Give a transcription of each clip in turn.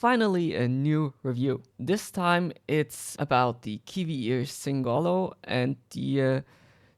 finally a new review. This time it's about the Kiwi Singolo and the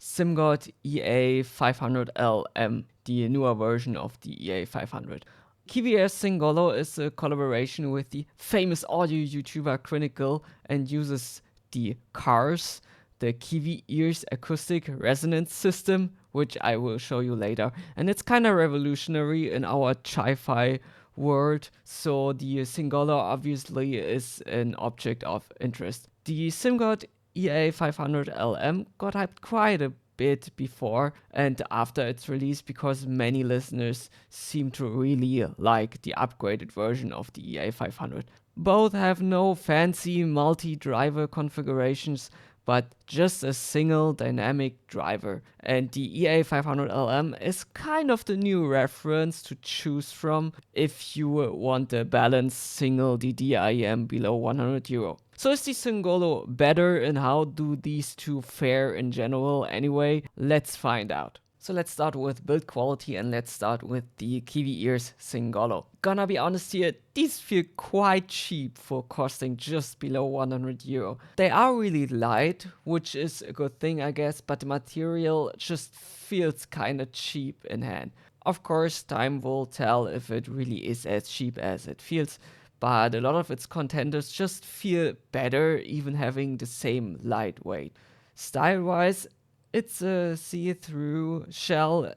Simgot EA500LM, the newer version of the EA500. Kiwi Singolo is a collaboration with the famous audio YouTuber Chronicle and uses the CARS, the Kiwi Ears Acoustic Resonance System, which I will show you later. And it's kind of revolutionary in our chi-fi world, so the Singolo obviously is an object of interest. The Simgot EA500LM got hyped quite a bit before and after its release because many listeners seem to really like the upgraded version of the EA500. Both have no fancy multi-driver configurations, but just a single dynamic driver. And the EA500LM is kind of the new reference to choose from if you want a balanced single DD-IEM below 100 euro. So is the Singolo better, and how do these two fare in general anyway? Let's find out. So let's start with build quality and let's start with the Kiwi Ears Singolo. Gonna be honest here, these feel quite cheap for costing just below 100 euro. They are really light, which is a good thing I guess, but the material just feels kinda cheap in hand. Of course, time will tell if it really is as cheap as it feels, but a lot of its contenders just feel better even having the same lightweight. Style-wise, it's a see-through shell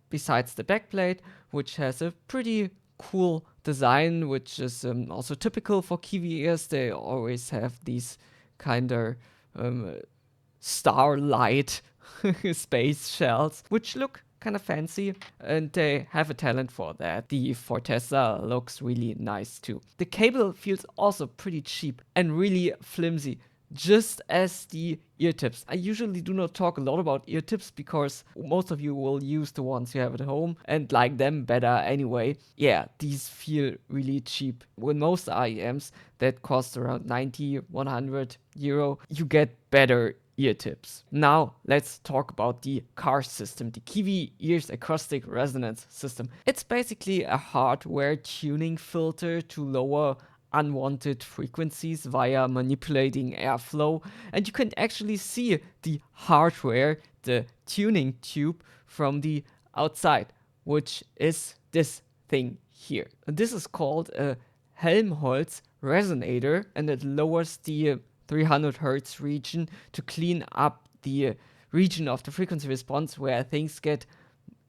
besides the backplate, which has a pretty cool design, which is also typical for Kiwi ears. They always have these kind of starlight space shells, which look kind of fancy, and they have a talent for that. The Fortessa looks really nice too. The cable feels also pretty cheap and really flimsy, just as the ear tips. I usually do not talk a lot about ear tips because most of you will use the ones you have at home and like them better anyway. Yeah, these feel really cheap. With most IEMs that cost around 90, 100 euro, you get better ear tips. Now let's talk about the CARS system, the Kiwi Ears Acoustic Resonance System. It's basically a hardware tuning filter to lower unwanted frequencies via manipulating airflow, and you can actually see the hardware, the tuning tube, from the outside, which is this thing here. This is called a Helmholtz resonator, and it lowers the 300 hertz region to clean up the region of the frequency response where things get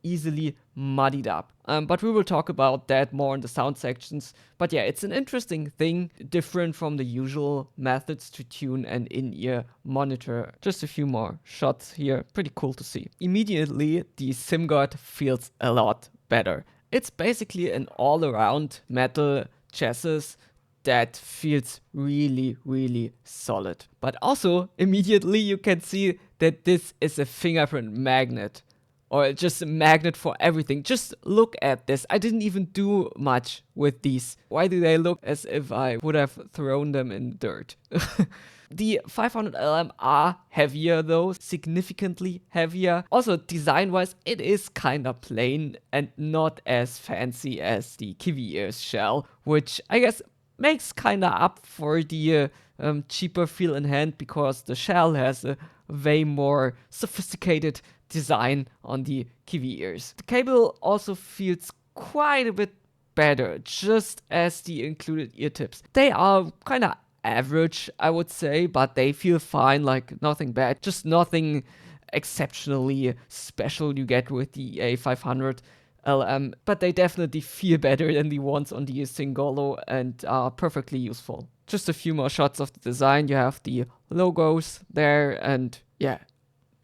easily muddied up. But we will talk about that more in the sound sections. But yeah, it's an interesting thing, different from the usual methods to tune an in-ear monitor. Just a few more shots here, pretty cool to see. Immediately, the Simgot feels a lot better. It's basically an all-around metal chassis that feels really, really solid. But also, immediately you can see that this is a fingerprint magnet, or just a magnet for everything. Just look at this. I didn't even do much with these. Why do they look as if I would have thrown them in dirt? The 500LM are heavier though, significantly heavier. Also, design-wise, it is kinda plain and not as fancy as the Kiwi Ears shell, which I guess makes kinda up for the cheaper feel in hand, because the shell has a way more sophisticated design on the Kiwi ears. The cable also feels quite a bit better, just as the included ear tips. They are kinda average, I would say, but they feel fine, like nothing bad, just nothing exceptionally special you get with the EA500LM, but they definitely feel better than the ones on the Singolo and are perfectly useful. Just a few more shots of the design. You have the logos there, and yeah,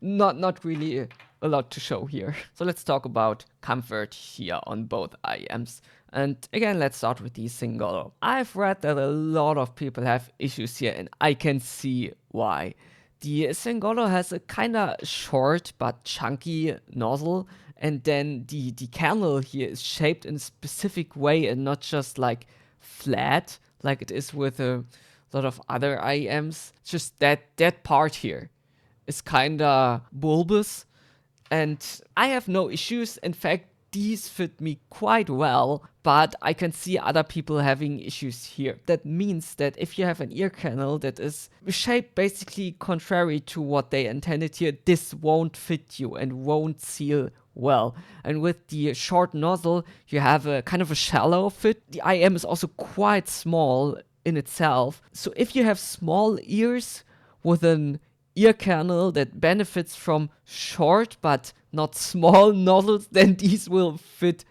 not really a lot to show here. So let's talk about comfort here on both IEMs. And again, let's start with the Singolo. I've read that a lot of people have issues here, and I can see why. The Singolo has a kinda short but chunky nozzle, and then the candle here is shaped in a specific way and not just like flat like it is with a lot of other IEMs. Just that part here is kinda bulbous, and I have no issues. In fact, these fit me quite well, but I can see other people having issues here. That means that if you have an ear canal that is shaped basically contrary to what they intended here, this won't fit you and won't seal well. And with the short nozzle, you have a kind of a shallow fit. The IEM is also quite small in itself. So if you have small ears with an ear canal that benefits from short but not small nozzles, then these will fit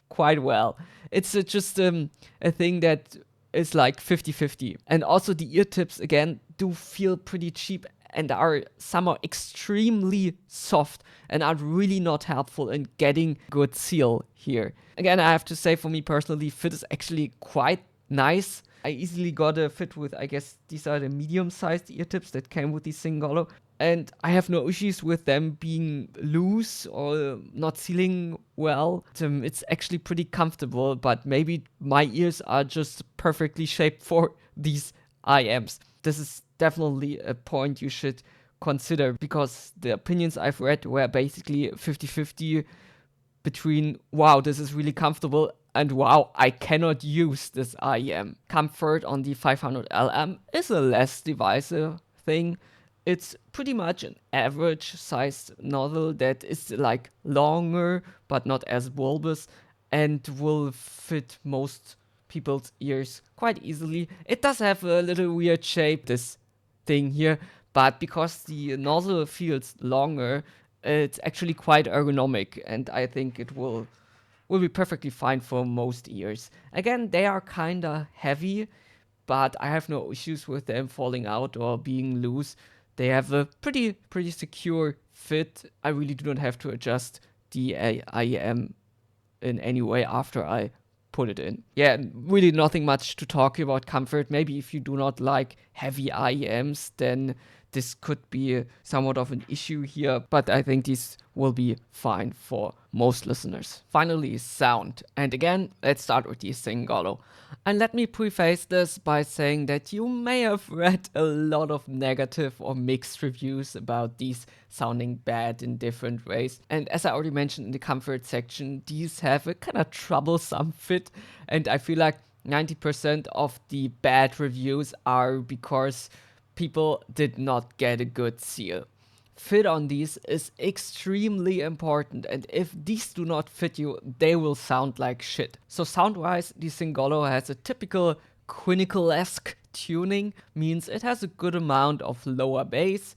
quite well. It's just a thing that is like 50-50. And also the ear tips, again, do feel pretty cheap and are somehow extremely soft and are really not helpful in getting good seal here. Again, I have to say, for me personally, fit is actually quite nice. I easily got a fit with, I guess these are the medium-sized ear tips that came with the Singolo. And I have no issues with them being loose or not sealing well. It's actually pretty comfortable, but maybe my ears are just perfectly shaped for these IEMs. This is definitely a point you should consider, because the opinions I've read were basically 50-50 between, wow, this is really comfortable, and wow, I cannot use this IEM. Comfort on the 500LM is a less divisive thing. It's pretty much an average sized nozzle that is like longer but not as bulbous and will fit most people's ears quite easily. It does have a little weird shape, this thing here, but because the nozzle feels longer, it's actually quite ergonomic, and I think it will be perfectly fine for most ears. Again, they are kinda heavy, but I have no issues with them falling out or being loose. They have a pretty secure fit. I really do not have to adjust the IEM in any way after I put it in. Yeah, really nothing much to talk about comfort. Maybe if you do not like heavy IEMs, then this could be somewhat of an issue here, but I think these will be fine for most listeners. Finally, sound. And again, let's start with the Singolo. And let me preface this by saying that you may have read a lot of negative or mixed reviews about these sounding bad in different ways. And as I already mentioned in the comfort section, these have a kind of troublesome fit, and I feel like 90% of the bad reviews are because people did not get a good seal. Fit on these is extremely important, and if these do not fit you, they will sound like shit. So sound-wise, the Singolo has a typical Quinical-esque tuning, means it has a good amount of lower bass,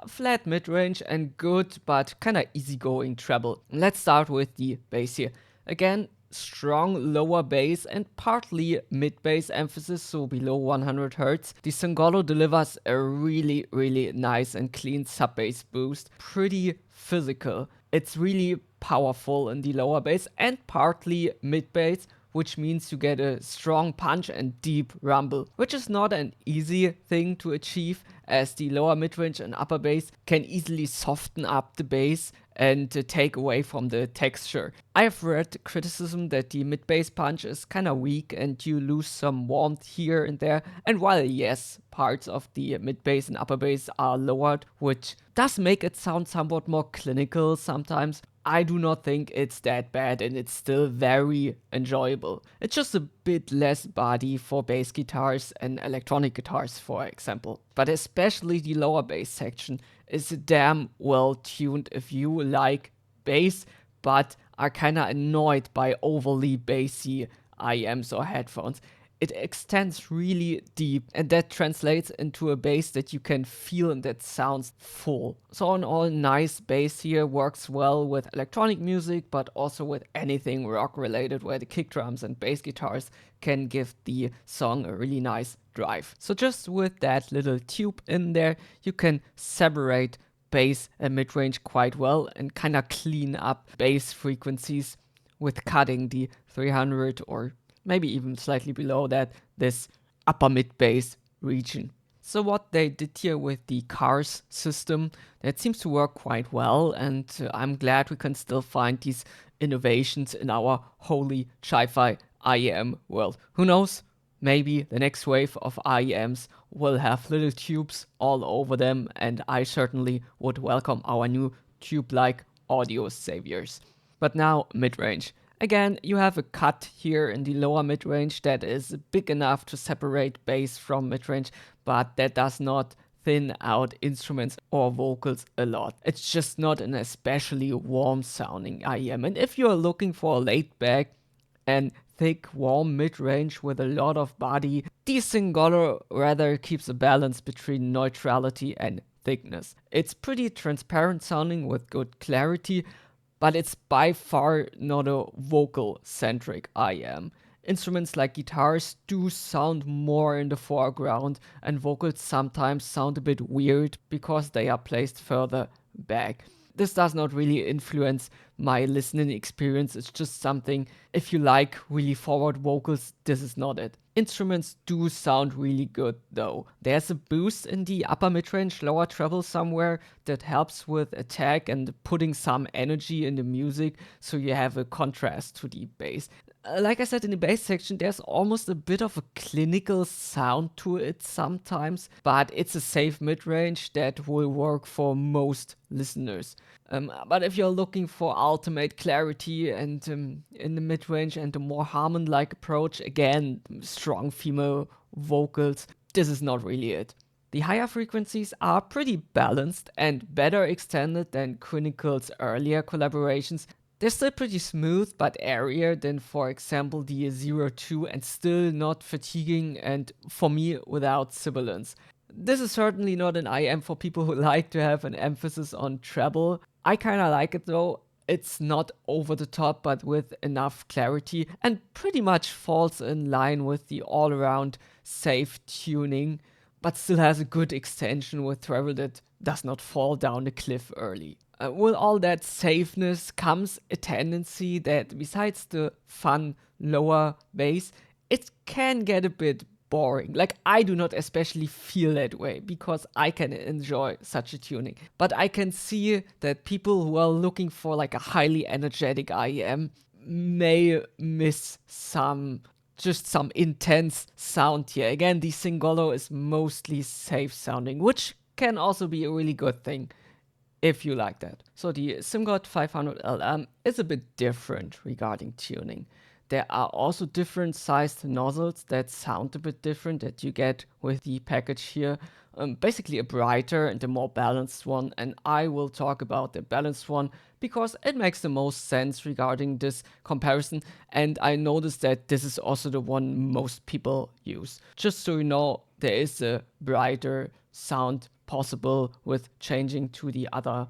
flat mid-range, and good but kinda easygoing treble. Let's start with the bass here. Again, strong lower bass and partly mid bass emphasis, so below 100 Hz. The Singolo delivers a really nice and clean sub bass boost, pretty physical. It's really powerful in the lower bass and partly mid bass, which means you get a strong punch and deep rumble, which is not an easy thing to achieve, as the lower mid-range and upper bass can easily soften up the bass and take away from the texture. I have read criticism that the mid-bass punch is kinda weak and you lose some warmth here and there, and while yes, parts of the mid-bass and upper bass are lowered, which does make it sound somewhat more clinical sometimes, I do not think it's that bad, and it's still very enjoyable. It's just a bit less body for bass guitars and electronic guitars, for example. But especially the lower bass section is damn well tuned if you like bass, but are kinda annoyed by overly bassy IEMs or headphones. It extends really deep, and that translates into a bass that you can feel and that sounds full. So in all, nice bass here, works well with electronic music, but also with anything rock related, where the kick drums and bass guitars can give the song a really nice drive. So just with that little tube in there, you can separate bass and mid-range quite well and kinda clean up bass frequencies with cutting the 300 or maybe even slightly below that, this upper mid bass region. So what they did here with the cars system, that seems to work quite well, and I'm glad we can still find these innovations in our holy sci-fi IEM world. Who knows? Maybe the next wave of IEMs will have little tubes all over them, and I certainly would welcome our new tube-like audio saviors. But now mid-range. Again, you have a cut here in the lower mid-range that is big enough to separate bass from mid-range, but that does not thin out instruments or vocals a lot. It's just not an especially warm sounding IEM. And if you're looking for a laid back and thick, warm mid-range with a lot of body, the Singolo rather keeps a balance between neutrality and thickness. It's pretty transparent sounding with good clarity, but it's by far not a vocal-centric IEM. Instruments like guitars do sound more in the foreground, and vocals sometimes sound a bit weird because they are placed further back. This does not really influence my listening experience. It's just something, if you like really forward vocals, this is not it. Instruments do sound really good though. There's a boost in the upper mid-range, lower treble somewhere that helps with attack and putting some energy in the music, so you have a contrast to the bass. Like I said in the bass section, there's almost a bit of a clinical sound to it sometimes, but it's a safe mid-range that will work for most listeners. But if you're looking for ultimate clarity and in the mid-range and a more Harmon-like approach, again, strong female vocals, this is not really it. The higher frequencies are pretty balanced and better extended than Chronicle's earlier collaborations. They're still pretty smooth but airier than, for example, the 02, and still not fatiguing and, for me, without sibilance. This is certainly not an IM for people who like to have an emphasis on treble. I kinda like it though. It's not over the top but with enough clarity and pretty much falls in line with the all-around safe tuning, but still has a good extension with treble that does not fall down the cliff early. With all that safeness comes a tendency that besides the fun lower bass, it can get a bit boring. Like, I do not especially feel that way because I can enjoy such a tuning. But I can see that people who are looking for like a highly energetic IEM may miss some intense sound here. Again, the Singolo is mostly safe sounding, which can also be a really good thing if you like that. So the Simgot 500LM is a bit different regarding tuning. There are also different sized nozzles that sound a bit different that you get with the package here. Basically a brighter and a more balanced one, and I will talk about the balanced one because it makes the most sense regarding this comparison, and I noticed that this is also the one most people use. Just so you know, there is a brighter sound possible with changing to the other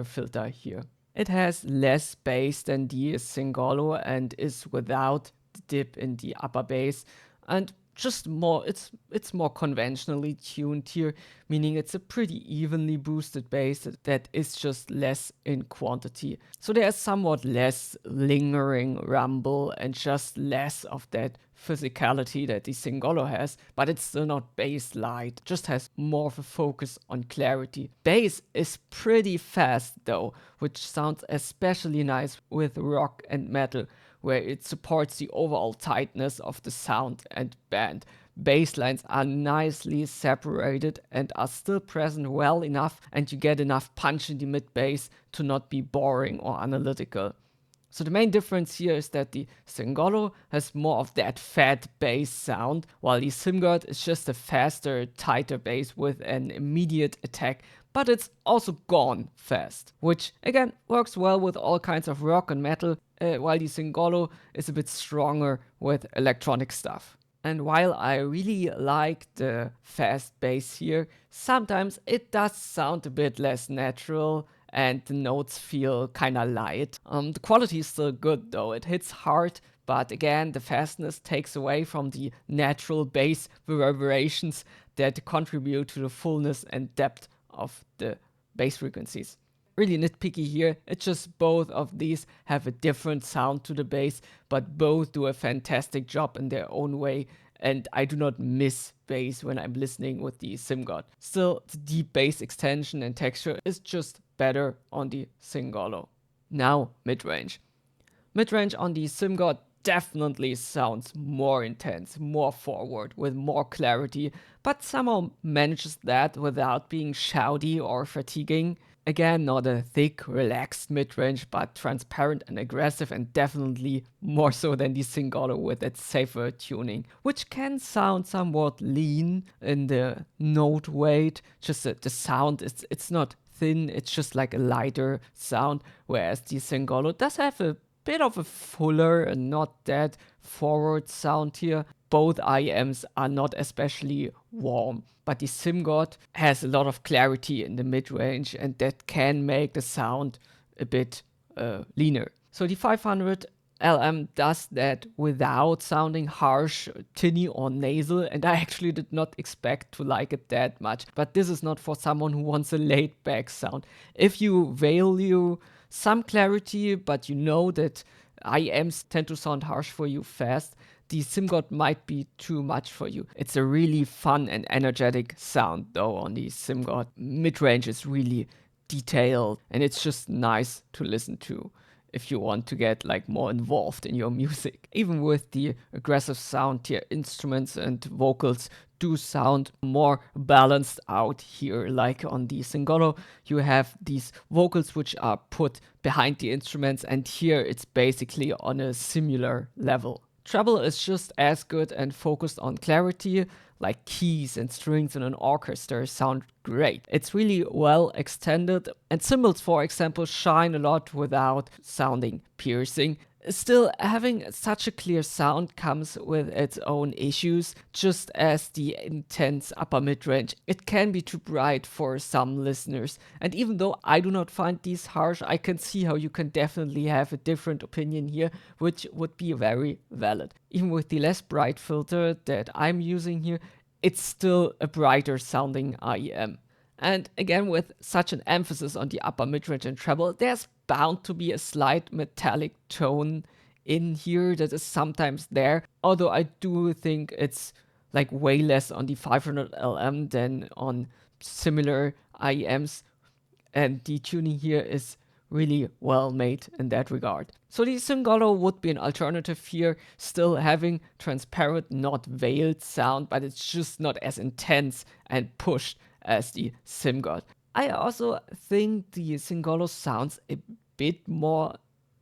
filter here. It has less bass than the Singolo and is without the dip in the upper bass, and just more, it's more conventionally tuned here, meaning it's a pretty evenly boosted bass that is just less in quantity. So there's somewhat less lingering rumble and just less of that physicality that the Singolo has, but it's still not bass light, just has more of a focus on clarity. Bass is pretty fast though, which sounds especially nice with rock and metal, where it supports the overall tightness of the sound and band. Bass lines are nicely separated and are still present well enough, and you get enough punch in the mid bass to not be boring or analytical. So the main difference here is that the Singolo has more of that fat bass sound, while the Simgot is just a faster, tighter bass with an immediate attack, but it's also gone fast, which again works well with all kinds of rock and metal, while the Singolo is a bit stronger with electronic stuff. And while I really like the fast bass here, sometimes it does sound a bit less natural and the notes feel kinda light. The quality is still good though, it hits hard, but again the fastness takes away from the natural bass reverberations that contribute to the fullness and depth of the bass frequencies. Really nitpicky here, it's just both of these have a different sound to the bass, but both do a fantastic job in their own way, and I do not miss bass when I'm listening with the Simgot. Still, the deep bass extension and texture is just better on the Singolo. Now, mid-range. Mid-range on the Simgot definitely sounds more intense, more forward, with more clarity, but somehow manages that without being shouty or fatiguing. Again, not a thick, relaxed mid-range, but transparent and aggressive, and definitely more so than the Singolo with its safer tuning, which can sound somewhat lean in the note weight. Just the sound, it's not thin, it's just like a lighter sound, whereas the Singolo does have a bit of a fuller and not that forward sound here. Both IEMs are not especially warm, but the Simgot has a lot of clarity in the mid-range, and that can make the sound a bit leaner. So the 500LM does that without sounding harsh, tinny or nasal, and I actually did not expect to like it that much. But this is not for someone who wants a laid-back sound. If you value some clarity, but you know that IEMs tend to sound harsh for you fast, the Simgot might be too much for you. It's a really fun and energetic sound though on the Simgot. Mid-range is really detailed and it's just nice to listen to if you want to get like more involved in your music. Even with the aggressive sound here, instruments and vocals do sound more balanced out here. Like on the Singolo, you have these vocals which are put behind the instruments, and here it's basically on a similar level. Treble is just as good and focused on clarity, like keys and strings in an orchestra sound great. It's really well extended, and cymbals, for example, shine a lot without sounding piercing. Still, having such a clear sound comes with its own issues, just as the intense upper mid-range. It can be too bright for some listeners, and even though I do not find these harsh, I can see how you can definitely have a different opinion here, which would be very valid. Even with the less bright filter that I'm using here, it's still a brighter sounding IEM. And again, with such an emphasis on the upper mid-range and treble, there's bound to be a slight metallic tone in here that is sometimes there. Although I do think it's like way less on the 500LM than on similar IEMs. And the tuning here is really well made in that regard. So the Singolo would be an alternative here, still having transparent, not veiled sound, but it's just not as intense and pushed as the Simgot. I also think the Singolo sounds a bit more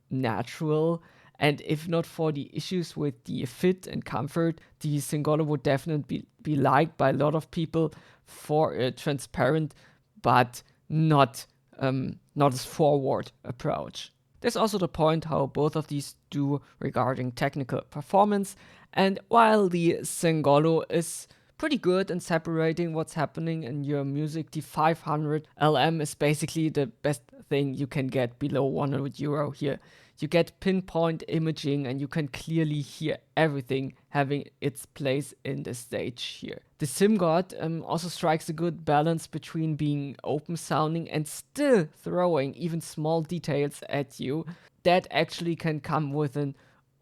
natural, and if not for the issues with the fit and comfort, the Singolo would definitely be liked by a lot of people for a transparent but not as forward approach. There's also the point how both of these do regarding technical performance, and while the Singolo is pretty good in separating what's happening in your music, the 500LM is basically the best thing you can get below €100 here. You get pinpoint imaging and you can clearly hear everything having its place in the stage here. The Simgot also strikes a good balance between being open sounding and still throwing even small details at you. That actually can come with an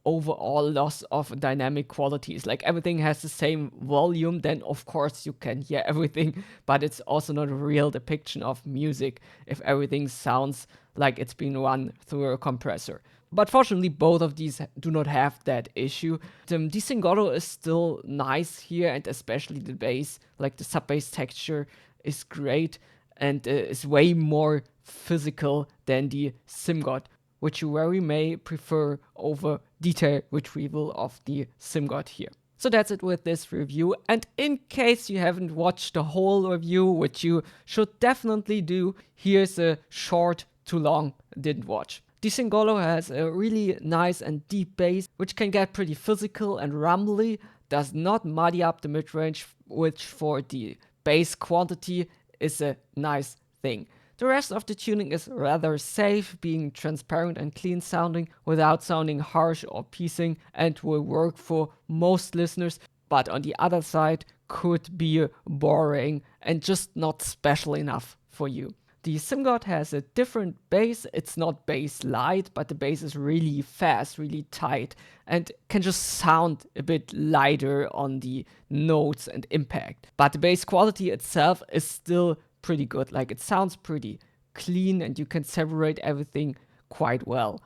overall loss of dynamic qualities. Like everything has the same volume, then of course you can hear everything, but it's also not a real depiction of music if everything sounds like it's been run through a compressor. But fortunately, both of these do not have that issue. The Singolo is still nice here, and especially the bass, like the sub-bass texture is great and is way more physical than the Simgot, which you very may prefer over detail retrieval of the Simgot here. So that's it with this review, and in case you haven't watched the whole review, which you should definitely do, here's a short to long didn't watch. The Singolo has a really nice and deep bass, which can get pretty physical and rumbly, does not muddy up the mid-range, which for the bass quantity is a nice thing. The rest of the tuning is rather safe, being transparent and clean sounding without sounding harsh or piecing, and will work for most listeners, but on the other side could be boring and just not special enough for you. The Simgot has a different bass. It's not bass light, but the bass is really fast, really tight, and can just sound a bit lighter on the notes and impact. But the bass quality itself is still pretty good. Like it sounds pretty clean and you can separate everything quite well.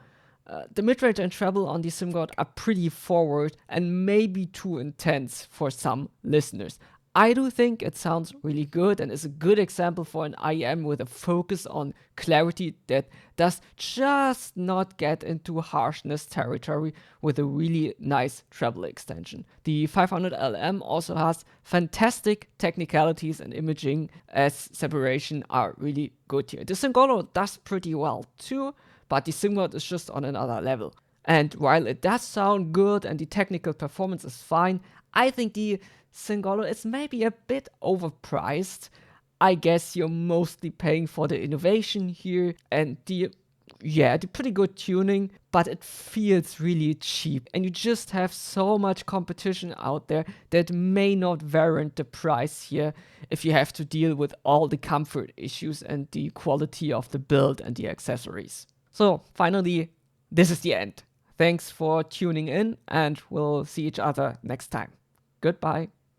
The mid-range and treble on the Simgot are pretty forward and maybe too intense for some listeners. I do think it sounds really good and is a good example for an IEM with a focus on clarity that does just not get into harshness territory with a really nice treble extension. The 500LM also has fantastic technicalities and imaging as separation are really good here. The Singolo does pretty well too, but the Simgot is just on another level. And while it does sound good and the technical performance is fine, I think the Singolo is maybe a bit overpriced. I guess you're mostly paying for the innovation here and the pretty good tuning, but it feels really cheap. And you just have so much competition out there that may not warrant the price here if you have to deal with all the comfort issues and the quality of the build and the accessories. So finally, this is the end. Thanks for tuning in, and we'll see each other next time. Goodbye.